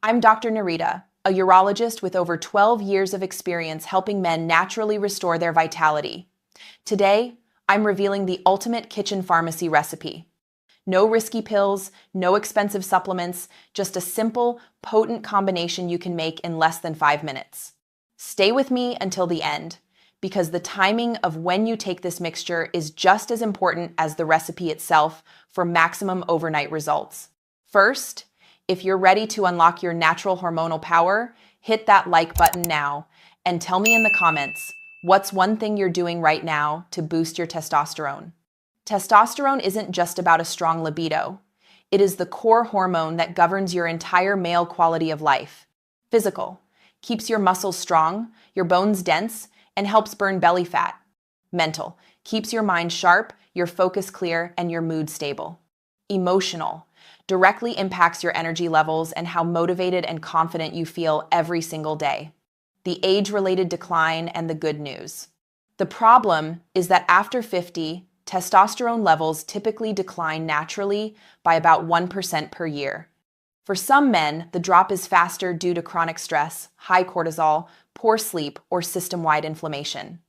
I'm Dr. Nerita, a urologist with over 12 years of experience helping men naturally restore their vitality. Today, I'm revealing the ultimate kitchen pharmacy recipe. No risky pills, no expensive supplements, just a simple, potent combination you can make in less than 5 minutes. Stay with me until the end, because the timing of when you take this mixture is just as important as the recipe itself for maximum overnight results. First, if you're ready to unlock your natural hormonal power, hit that like button now and tell me in the comments, what's one thing you're doing right now to boost your testosterone? Testosterone isn't just about a strong libido. It is the core hormone that governs your entire male quality of life. Physical, keeps your muscles strong, your bones dense, and helps burn belly fat. Mental, keeps your mind sharp, your focus clear, and your mood stable. Emotional, directly impacts your energy levels and how motivated and confident you feel every single day. The age-related decline and the good news. The problem is that after 50, testosterone levels typically decline naturally by about 1% per year. For some men, the drop is faster due to chronic stress, high cortisol, poor sleep, or system-wide inflammation.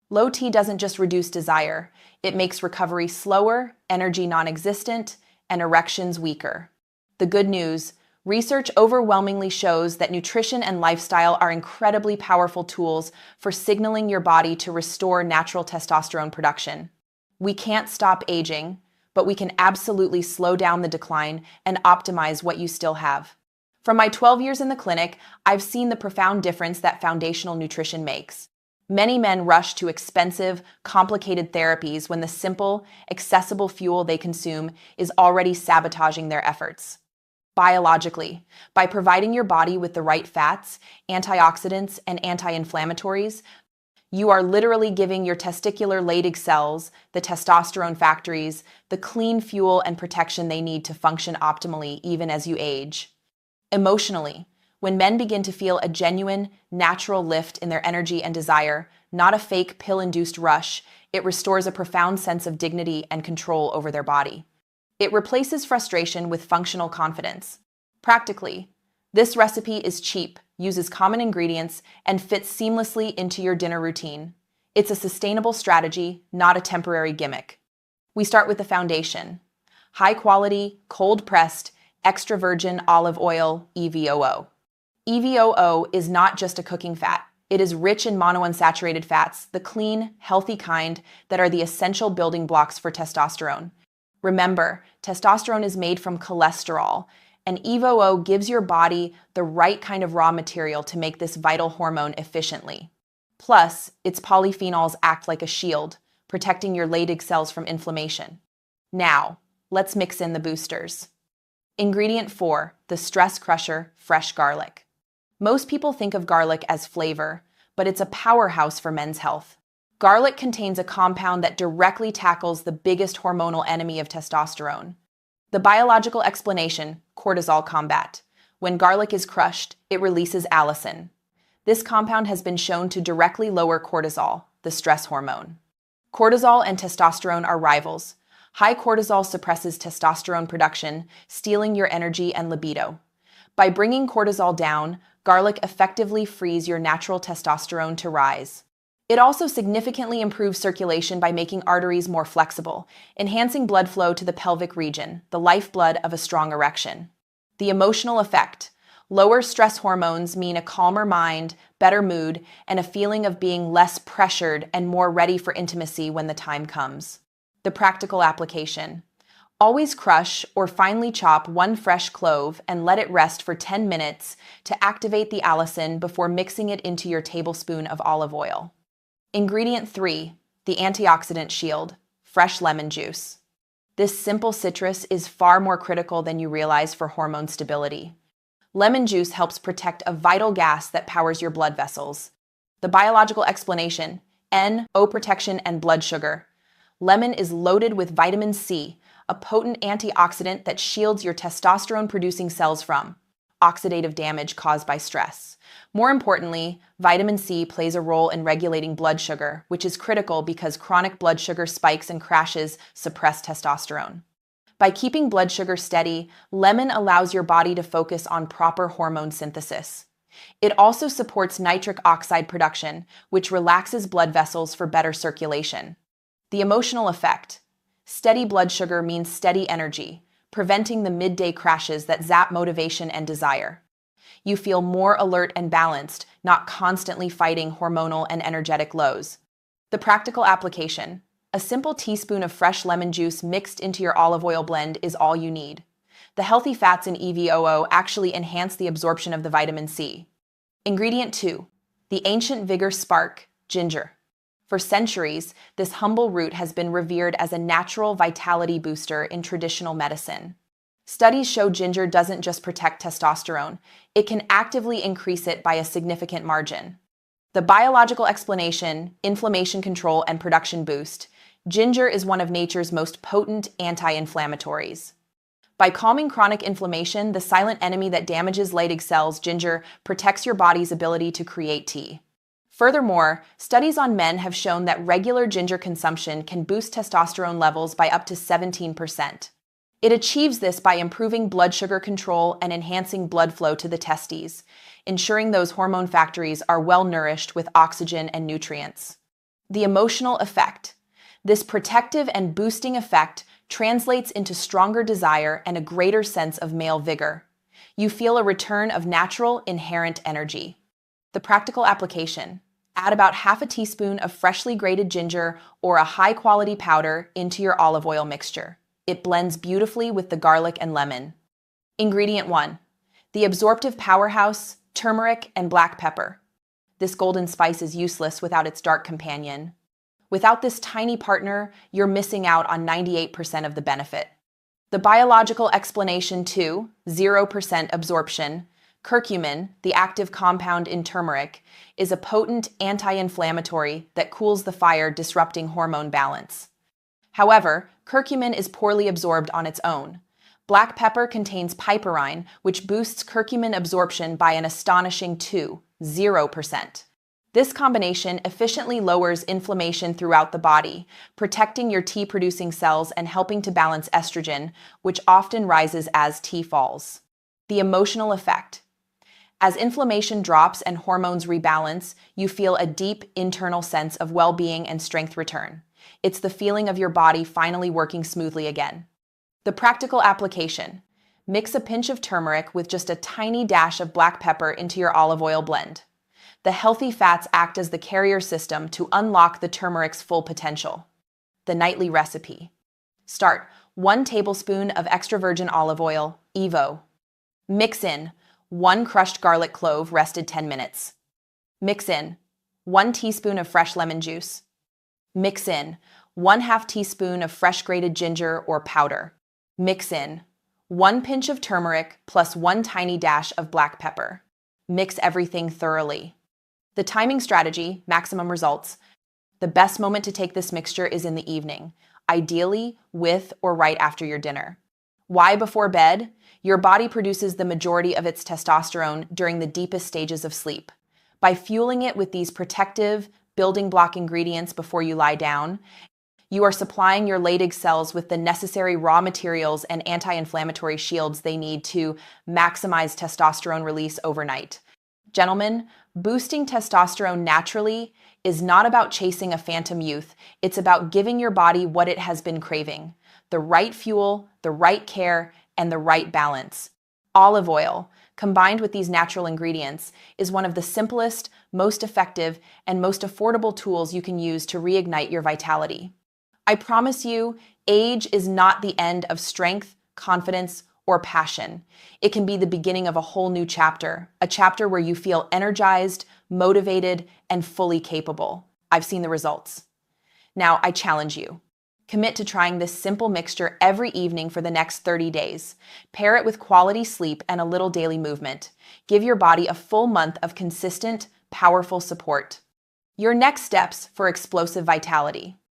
Low T doesn't just reduce desire, it makes recovery slower, energy non-existent, and erections weaker. The good news, research overwhelmingly shows that nutrition and lifestyle are incredibly powerful tools for signaling your body to restore natural testosterone production. We can't stop aging, but we can absolutely slow down the decline and optimize what you still have. From my 12 years in the clinic, I've seen the profound difference that foundational nutrition makes. Many men rush to expensive, complicated therapies when the simple, accessible fuel they consume is already sabotaging their efforts. Biologically, by providing your body with the right fats, antioxidants, and anti-inflammatories, you are literally giving your testicular Leydig cells, the testosterone factories, the clean fuel and protection they need to function optimally even as you age. Emotionally, when men begin to feel a genuine, natural lift in their energy and desire, not a fake pill-induced rush, it restores a profound sense of dignity and control over their body. It replaces frustration with functional confidence. Practically, this recipe is cheap, uses common ingredients, and fits seamlessly into your dinner routine. It's a sustainable strategy, not a temporary gimmick. We start with the foundation. High-quality, cold-pressed, extra virgin olive oil, EVOO. EVOO is not just a cooking fat. It is rich in monounsaturated fats, the clean, healthy kind that are the essential building blocks for testosterone. Remember, testosterone is made from cholesterol, and EVOO gives your body the right kind of raw material to make this vital hormone efficiently. Plus, its polyphenols act like a shield, protecting your Leydig cells from inflammation. Now, let's mix in the boosters. Ingredient 4, the stress crusher, fresh garlic. Most people think of garlic as flavor, but it's a powerhouse for men's health. Garlic contains a compound that directly tackles the biggest hormonal enemy of testosterone. The biological explanation, cortisol combat. When garlic is crushed, it releases allicin. This compound has been shown to directly lower cortisol, the stress hormone. Cortisol and testosterone are rivals. High cortisol suppresses testosterone production, stealing your energy and libido. By bringing cortisol down, garlic effectively frees your natural testosterone to rise. It also significantly improves circulation by making arteries more flexible, enhancing blood flow to the pelvic region, the lifeblood of a strong erection. The emotional effect. Lower stress hormones mean a calmer mind, better mood, and a feeling of being less pressured and more ready for intimacy when the time comes. The practical application. Always crush or finely chop 1 fresh clove and let it rest for 10 minutes to activate the allicin before mixing it into your tablespoon of olive oil. Ingredient 3, the antioxidant shield, fresh lemon juice. This simple citrus is far more critical than you realize for hormone stability. Lemon juice helps protect a vital gas that powers your blood vessels. The biological explanation, NO protection and blood sugar. Lemon is loaded with vitamin C, a potent antioxidant that shields your testosterone-producing cells from oxidative damage caused by stress. More importantly, vitamin C plays a role in regulating blood sugar, which is critical because chronic blood sugar spikes and crashes suppress testosterone. By keeping blood sugar steady, lemon allows your body to focus on proper hormone synthesis. It also supports nitric oxide production, which relaxes blood vessels for better circulation. The emotional effect. Steady blood sugar means steady energy, preventing the midday crashes that zap motivation and desire. You feel more alert and balanced, not constantly fighting hormonal and energetic lows. The practical application. A simple teaspoon of fresh lemon juice mixed into your olive oil blend is all you need. The healthy fats in EVOO actually enhance the absorption of the vitamin C. Ingredient 2. The ancient vigor spark, ginger. For centuries, this humble root has been revered as a natural vitality booster in traditional medicine. Studies show ginger doesn't just protect testosterone, it can actively increase it by a significant margin. The biological explanation, inflammation control and production boost. Ginger is one of nature's most potent anti-inflammatories. By calming chronic inflammation, the silent enemy that damages Leydig cells, ginger protects your body's ability to create tea. Furthermore, studies on men have shown that regular ginger consumption can boost testosterone levels by up to 17%. It achieves this by improving blood sugar control and enhancing blood flow to the testes, ensuring those hormone factories are well nourished with oxygen and nutrients. The emotional effect. This protective and boosting effect translates into stronger desire and a greater sense of male vigor. You feel a return of natural, inherent energy. The practical application. Add about half a teaspoon of freshly grated ginger or a high-quality powder into your olive oil mixture. It blends beautifully with the garlic and lemon. Ingredient 1. The absorptive powerhouse, turmeric and black pepper. This golden spice is useless without its dark companion. Without this tiny partner, you're missing out on 98% of the benefit. The biological explanation 2, 0% absorption. Curcumin, the active compound in turmeric, is a potent anti-inflammatory that cools the fire, disrupting hormone balance. However, curcumin is poorly absorbed on its own. Black pepper contains piperine, which boosts curcumin absorption by an astonishing 0%. This combination efficiently lowers inflammation throughout the body, protecting your tea-producing cells and helping to balance estrogen, which often rises as tea falls. The emotional effect. As inflammation drops and hormones rebalance, you feel a deep internal sense of well-being and strength return. It's the feeling of your body finally working smoothly again. The practical application. Mix a pinch of turmeric with just a tiny dash of black pepper into your olive oil blend. The healthy fats act as the carrier system to unlock the turmeric's full potential. The nightly recipe. Start 1 tablespoon of extra virgin olive oil, EVO. Mix in 1 crushed garlic clove rested 10 minutes. Mix in 1 teaspoon of fresh lemon juice. Mix in 1/2 teaspoon of fresh grated ginger or powder. Mix in 1 pinch of turmeric plus 1 tiny dash of black pepper. Mix everything thoroughly. The timing strategy, maximum results. The best moment to take this mixture is in the evening, ideally with or right after your dinner. Why before bed? Your body produces the majority of its testosterone during the deepest stages of sleep. By fueling it with these protective, building block ingredients before you lie down, you are supplying your Leydig cells with the necessary raw materials and anti-inflammatory shields they need to maximize testosterone release overnight. Gentlemen, boosting testosterone naturally is not about chasing a phantom youth. It's about giving your body what it has been craving: the right fuel, the right care, and the right balance. Olive oil, combined with these natural ingredients, is one of the simplest, most effective, and most affordable tools you can use to reignite your vitality. I promise you, age is not the end of strength, confidence, or passion. It can be the beginning of a whole new chapter, a chapter where you feel energized, motivated, and fully capable. I've seen the results. Now, I challenge you. Commit to trying this simple mixture every evening for the next 30 days. Pair it with quality sleep and a little daily movement. Give your body a full month of consistent, powerful support. Your next steps for explosive vitality.